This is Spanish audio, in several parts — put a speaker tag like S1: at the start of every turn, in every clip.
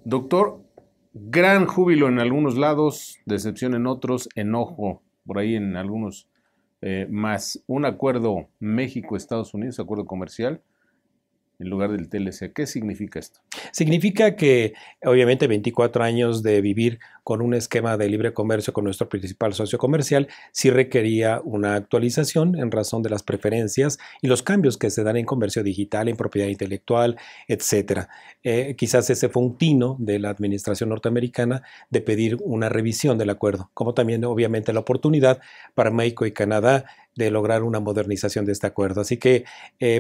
S1: Doctor, gran júbilo en algunos lados, decepción en otros, enojo por ahí en algunos más. Un acuerdo México-Estados Unidos, acuerdo comercial, en lugar del TLC. ¿Qué significa esto?
S2: Significa que, obviamente, 24 años de vivir con un esquema de libre comercio con nuestro principal socio comercial sí requería una actualización en razón de las preferencias y los cambios que se dan en comercio digital, en propiedad intelectual, etcétera. Quizás ese fue un tino de la administración norteamericana de pedir una revisión del acuerdo, como también, obviamente, la oportunidad para México y Canadá de lograr una modernización de este acuerdo. Así que,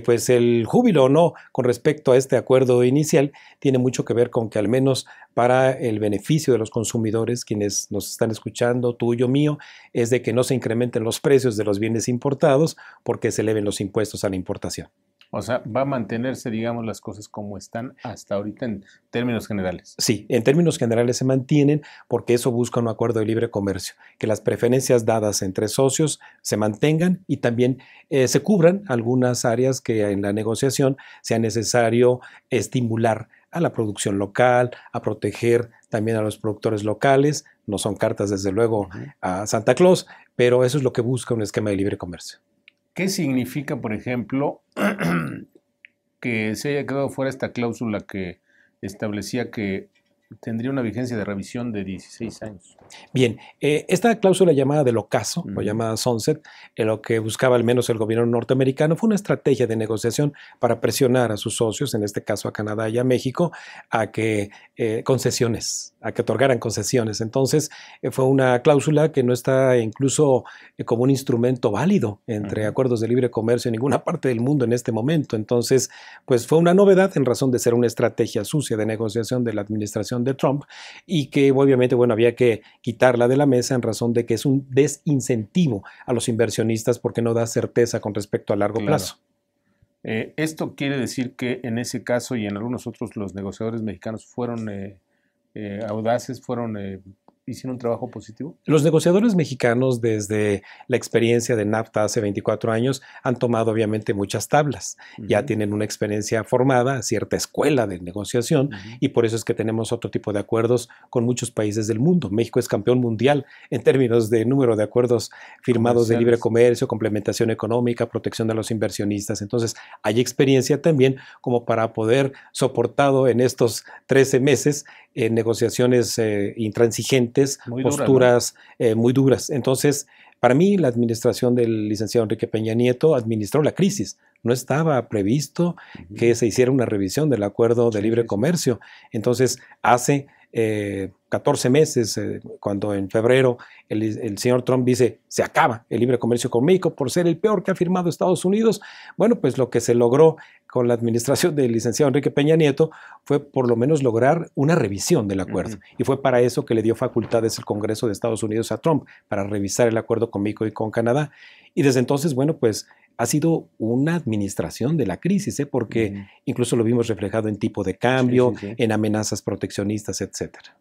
S2: pues el júbilo o no con respecto a este acuerdo inicial tiene mucho que ver con que al menos para el beneficio de los consumidores, quienes nos están escuchando, tuyo, mío, es de que no se incrementen los precios de los bienes importados porque se eleven los impuestos a la importación.
S1: O sea, va a mantenerse, digamos, las cosas como están hasta ahorita en términos generales.
S2: Sí, en términos generales se mantienen porque eso busca un acuerdo de libre comercio, que las preferencias dadas entre socios se mantengan y también se cubran algunas áreas que en la negociación sea necesario estimular a la producción local, a proteger también a los productores locales. No son cartas, desde luego, a Santa Claus, pero eso es lo que busca un esquema de libre comercio.
S1: ¿Qué significa, por ejemplo, que se haya quedado fuera esta cláusula que establecía que tendría una vigencia de revisión de 16 años?
S2: Bien, esta cláusula llamada del ocaso, o
S1: Ujú.
S2: llamada sunset, lo que buscaba al menos el gobierno norteamericano fue una estrategia de negociación para presionar a sus socios, en este caso a Canadá y a México, a que concesiones, a que otorgaran concesiones. Entonces, fue una cláusula que no está incluso como un instrumento válido entre
S1: Ujú.
S2: acuerdos de libre comercio en ninguna parte del mundo en este momento. Entonces, pues fue una novedad en razón de ser una estrategia sucia de negociación de la administración de Trump y que obviamente, bueno, había que quitarla de la mesa en razón de que es un desincentivo a los inversionistas porque no da certeza con respecto a largo
S1: Claro.
S2: plazo.
S1: Esto quiere decir que en ese caso y en algunos otros los negociadores mexicanos fueron audaces, hicieron un trabajo positivo.
S2: Los negociadores mexicanos, desde la experiencia de NAFTA hace 24 años, han tomado obviamente muchas tablas. Ya
S1: Ujú,
S2: tienen una experiencia formada, cierta escuela de negociación,
S1: ujú.
S2: y por eso es que tenemos otro tipo de acuerdos con muchos países del mundo. México es campeón mundial en términos de número de acuerdos firmados de libre
S1: Comerciales.
S2: comercio, complementación económica, protección de los inversionistas. Entonces, hay experiencia también como para poder soportado en estos 13 meses negociaciones intransigentes,
S1: Muy duras, ¿no?
S2: posturas muy duras. Entonces, para mí, la administración del licenciado Enrique Peña Nieto administró la crisis. No estaba previsto
S1: Ujú.
S2: que se hiciera una revisión del acuerdo de
S1: Sí,
S2: libre
S1: sí, sí.
S2: comercio. Entonces, hace 14 meses, cuando en febrero el señor Trump dice se acaba el libre comercio con México por ser el peor que ha firmado Estados Unidos, bueno, pues lo que se logró con la administración del licenciado Enrique Peña Nieto fue por lo menos lograr una revisión del acuerdo.
S1: Ujú.
S2: Y fue para eso que le dio facultades el Congreso de Estados Unidos a Trump, para revisar el acuerdo con México y con Canadá. Y desde entonces, bueno, pues ha sido una administración de la crisis, porque
S1: Ujú.
S2: incluso lo vimos reflejado en tipo de
S1: Sí,
S2: cambio,
S1: sí, sí.
S2: en amenazas proteccionistas, etcétera.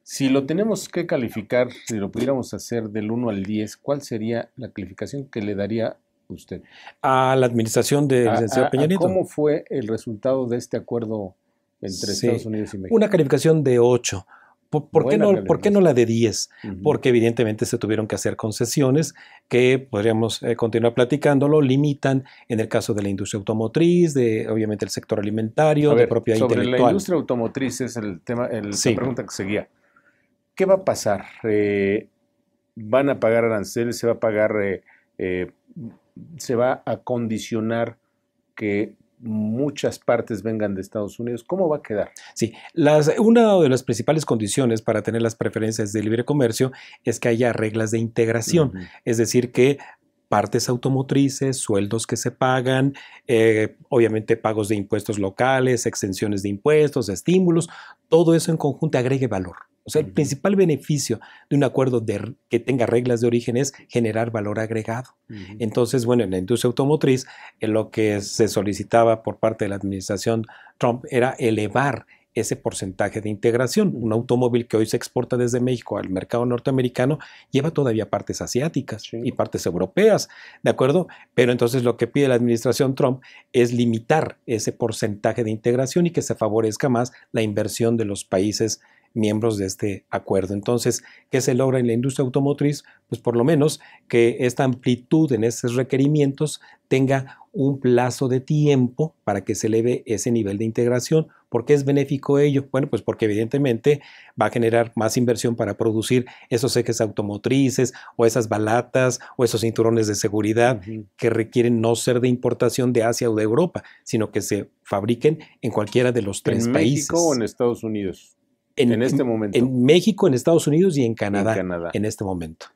S1: Si lo tenemos que calificar, si lo pudiéramos hacer del 1 al 10, ¿cuál sería la calificación que le daría usted?
S2: A la administración del licenciado Peña
S1: A
S2: Nieto,
S1: cómo fue el resultado de este acuerdo entre Estados
S2: sí,
S1: Unidos y
S2: una
S1: México.
S2: calificación de 8.
S1: Buena
S2: Por qué no
S1: calificación.
S2: la de 10?
S1: Ujú.
S2: Porque evidentemente se tuvieron que hacer concesiones que podríamos continuar platicándolo, limitan en el caso de la industria automotriz, de obviamente el sector
S1: A
S2: alimentario, de
S1: ver,
S2: propiedad
S1: sobre la
S2: intelectual.
S1: industria automotriz es el tema, la
S2: Sí,
S1: pregunta que seguía. ¿Qué va a pasar? ¿Van a pagar aranceles? ¿Se va a pagar, eh, se va a condicionar que muchas partes vengan de Estados Unidos? ¿Cómo va a quedar?
S2: sí. Una de las principales condiciones para tener las preferencias de libre comercio es que haya reglas de integración,
S1: Ujú.
S2: es decir, que partes automotrices, sueldos que se pagan, obviamente pagos de impuestos locales, exenciones de impuestos, estímulos, todo eso en conjunto agregue valor. O sea, el
S1: Ujú.
S2: principal beneficio de un acuerdo que tenga reglas de origen es generar valor agregado.
S1: Ujú.
S2: Entonces, bueno, en la industria automotriz, lo que se solicitaba por parte de la administración Trump era elevar ese porcentaje de integración. Un automóvil que hoy se exporta desde México al mercado norteamericano lleva todavía partes asiáticas y partes europeas, ¿de acuerdo? Pero entonces lo que pide la administración Trump es limitar ese porcentaje de integración y que se favorezca más la inversión de los países miembros de este acuerdo. Entonces, ¿qué se logra en la industria automotriz? Pues por lo menos que esta amplitud en esos requerimientos tenga un plazo de tiempo para que se eleve ese nivel de integración. ¿Por qué es benéfico ello? Bueno, pues porque evidentemente va a generar más inversión para producir esos ejes automotrices o esas balatas o esos cinturones de seguridad que requieren no ser de importación de Asia o de Europa, sino que se fabriquen en cualquiera de los tres países.
S1: ¿En México o en Estados Unidos? En este momento.
S2: En México, en Estados Unidos y en Canadá, en este momento.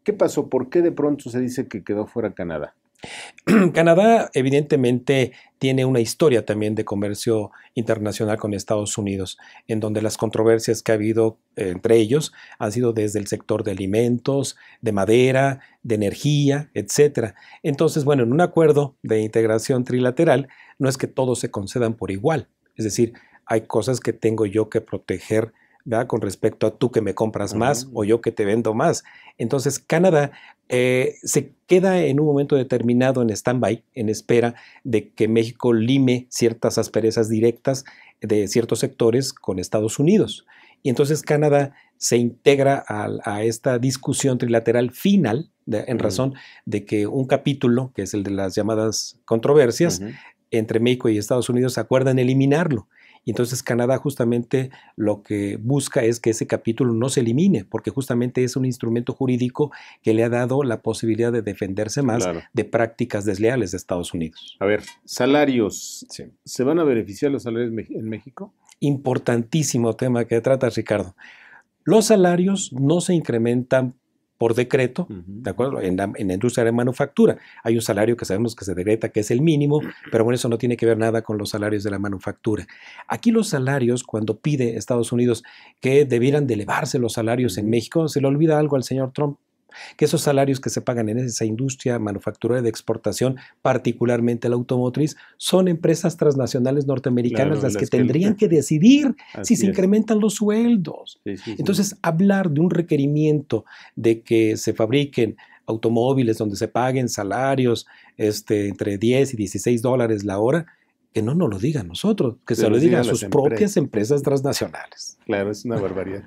S1: ¿Qué pasó? ¿Por qué de pronto se dice que quedó fuera Canadá?
S2: Canadá evidentemente tiene una historia también de comercio internacional con Estados Unidos, en donde las controversias que ha habido entre ellos han sido desde el sector de alimentos, de madera, de energía, etc. Entonces, bueno, en un acuerdo de integración trilateral no es que todos se concedan por igual, es decir, hay cosas que tengo yo que proteger, ¿verdad? Con respecto a tú que me compras más o yo que te vendo más. Entonces, Canadá se queda en un momento determinado en stand-by, en espera de que México lime ciertas asperezas directas de ciertos sectores con Estados Unidos. Y entonces Canadá se integra a esta discusión trilateral final, en razón de que un capítulo, que es el de las llamadas controversias, entre México y Estados Unidos, acuerdan eliminarlo. Y entonces Canadá justamente lo que busca es que ese capítulo no se elimine, porque justamente es un instrumento jurídico que le ha dado la posibilidad de defenderse más de prácticas desleales de Estados Unidos.
S1: A ver, salarios. Sí. ¿Se van a beneficiar los salarios en México?
S2: Importantísimo tema que tratas, Ricardo. Los salarios no se incrementan por decreto, ¿de acuerdo? En la industria de manufactura. Hay un salario que sabemos que se decreta que es el mínimo, pero bueno, eso no tiene que ver nada con los salarios de la manufactura. Aquí los salarios, cuando pide Estados Unidos que debieran de elevarse los salarios en México, se le olvida algo al señor Trump, que esos salarios que se pagan en esa industria manufacturera de exportación, particularmente la automotriz, son empresas transnacionales norteamericanas las que tendrían que decidir si se incrementan los sueldos. Entonces, hablar de un requerimiento de que se fabriquen automóviles donde se paguen salarios entre 10 y 16 dólares la hora, que no nos lo digan nosotros, que se lo digan a sus propias empresas transnacionales.
S1: Claro, es una barbaridad.